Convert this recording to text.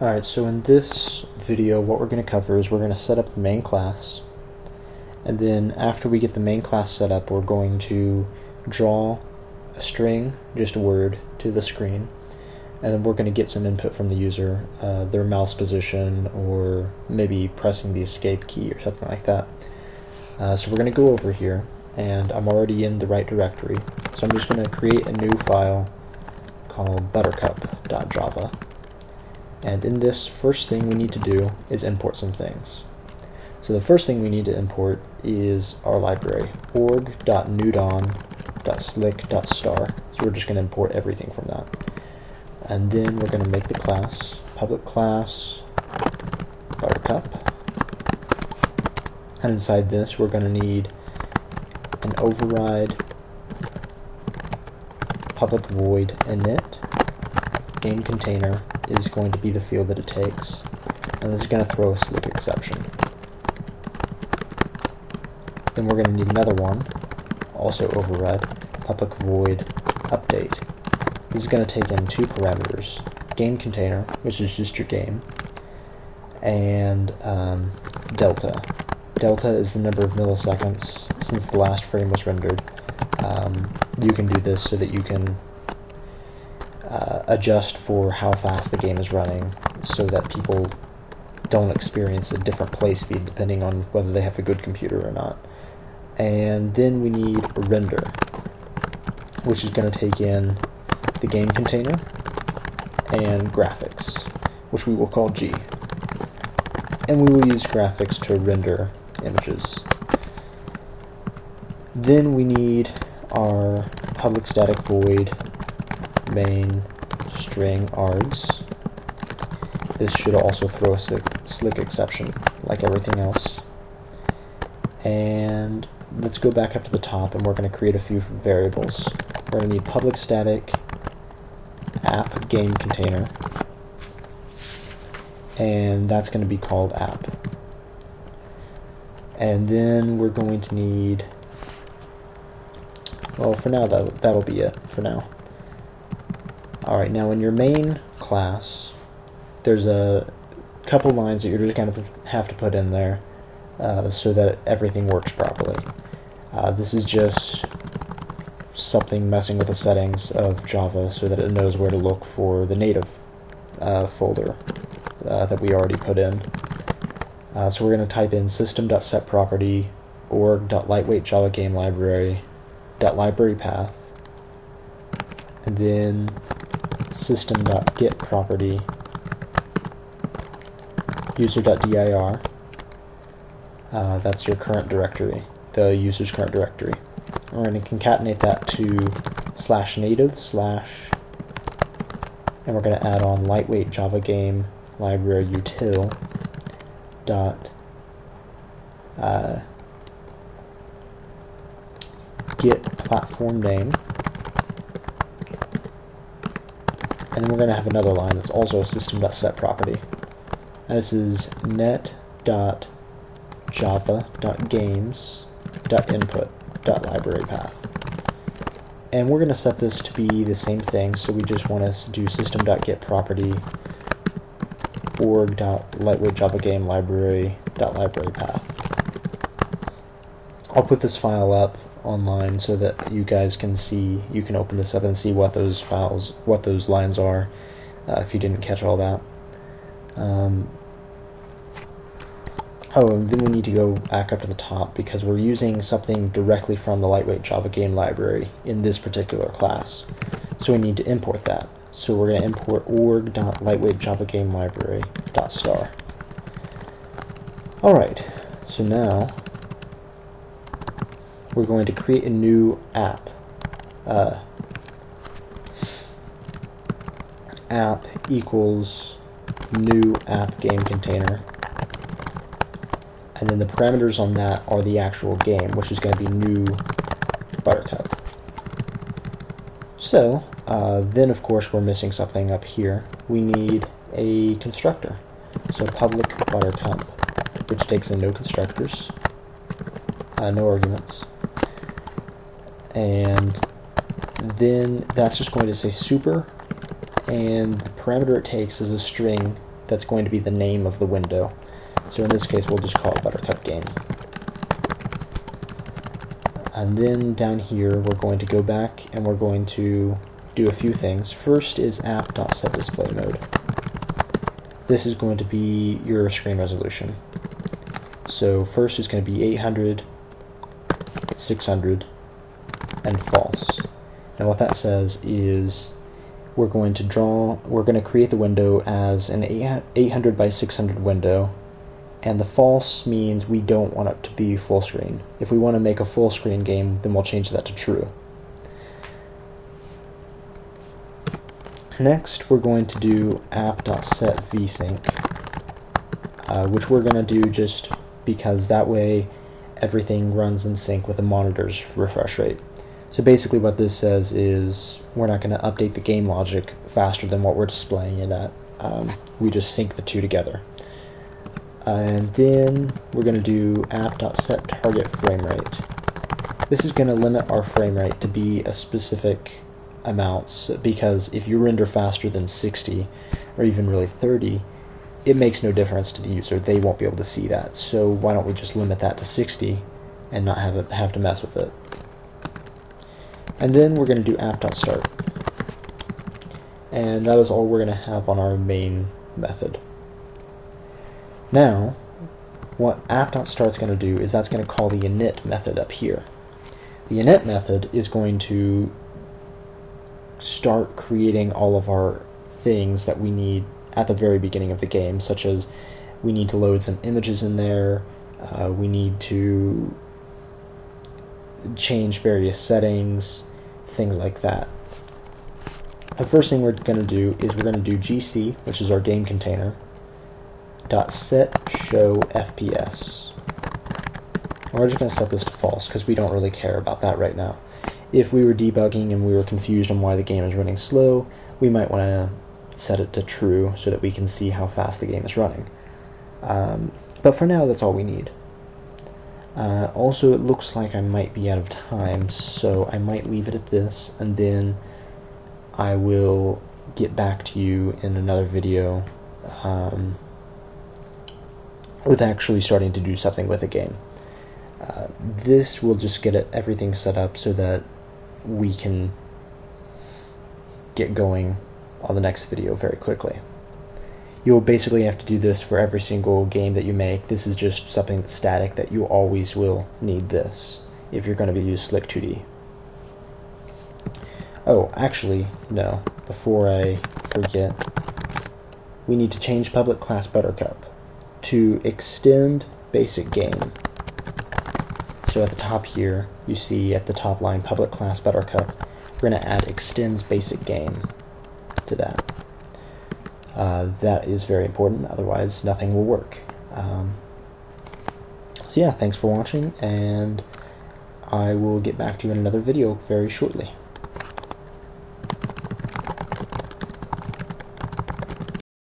Alright, so in this video what we're going to cover is we're going to set up the main class, and then after we get the main class set up we're going to draw a string, just a word, to the screen, and then we're going to get some input from the user, their mouse position or maybe pressing the escape key or something like that. So we're going to go over here, and I'm already in the right directory, so I'm just going to create a new file called buttercup.java. And in this, first thing we need to do is import some things. So the first thing we need to import is our library, org.newdon.slick.star. So we're just going to import everything from that. And then we're going to make the class, public class, buttercup. And inside this, we're going to need an override, public void init, game container is going to be the field that it takes, and this is going to throw a slick exception. Then we're going to need another one, also override, public void update. This is going to take in two parameters, game container, which is just your game, and delta. Delta is the number of milliseconds since the last frame was rendered. You can do this so that you can adjust for how fast the game is running so that people don't experience a different play speed depending on whether they have a good computer or not. And then we need a render, which is going to take in the game container and graphics, which we will call G. And we will use graphics to render images. Then we need our public static void main string args. This should also throw a slick exception like everything else. And let's go back up to the top, and we're going to create a few variables. We're going to need public static app game container, and that's going to be called app. And then we're going to need, well, for now that'll be it for now. Alright, now in your main class, there's a couple lines that you're just going to have to put in there so that everything works properly. This is just something messing with the settings of Java so that it knows where to look for the native folder that we already put in. So we're going to type in system.setProperty org.lightweightJavaGameLibrary.libraryPath, and then system.getProperty user.dir. That's your current directory, the user's current directory. We're going to concatenate that to /native/ and we're going to add on lightweight Java game library util dot get platform name, and then we're going to have another line that's also a system.setProperty. And this is net.java.games.input.libraryPath. And we're going to set this to be the same thing, so we just want to do system.getProperty org.lightweightJavaGameLibrary.libraryPath. I'll put this file up online so that you guys can see, you can open this up and see what those files, what those lines are, if you didn't catch all that. Oh, and then we need to go back up to the top because we're using something directly from the lightweight Java game library in this particular class. So we need to import that. So we're going to import org.lightweightJavaGameLibrary.star. Alright, so now we're going to create a new app. App equals new app game container. And then the parameters on that are the actual game, which is going to be new buttercup. So, then of course we're missing something up here. We need a constructor. So public buttercup, which takes in no constructors, no arguments. And then that's just going to say super, and the parameter it takes is a string that's going to be the name of the window. So in this case, we'll just call it Buttercup Game. And then down here, we're going to go back and we're going to do a few things. First is Aptos Set Display Mode. This is going to be your screen resolution. So first is going to be 800, 600, and false. And what that says is we're going to create the window as an 800 by 600 window, and the false means we don't want it to be full screen. If we want to make a full screen game, then we'll change that to true. Next, we're going to do Aptos Set Vsync, which we're going to do just because that way everything runs in sync with the monitor's refresh rate. So basically what this says is we're not going to update the game logic faster than what we're displaying it at. We just sync the two together. And then we're going to do Aptos Set Target Frame Rate. This is going to limit our frame rate to be a specific amounts, because if you render faster than 60 or even really 30, it makes no difference to the user. They won't be able to see that. So why don't we just limit that to 60 and not have to mess with it. And then we're going to do Aptos Start. And that is all we're going to have on our main method. Now, what Aptos Start's going to do is that's going to call the init method up here. The init method is going to start creating all of our things that we need at the very beginning of the game, such as we need to load some images in there, we need to change various settings, things like that. The first thing we're going to do is we're going to do GC, which is our game container, .set show FPS. And we're just going to set this to false because we don't really care about that right now. If we were debugging and we were confused on why the game is running slow, we might want to set it to true so that we can see how fast the game is running. But for now, that's all we need. Also, it looks like I might be out of time, so I might leave it at this, and then I will get back to you in another video with actually starting to do something with a game. This will just get everything set up so that we can get going on the next video very quickly. You'll basically have to do this for every single game that you make. This is just something that's static that you always will need this if you're going to use Slick 2D. Oh, actually, no. Before I forget, we need to change public class Buttercup to extend basic game. So at the top here, you see at the top line public class Buttercup, we're going to add extends basic game to that. That is very important, otherwise nothing will work. So yeah, thanks for watching, and I will get back to you in another video very shortly.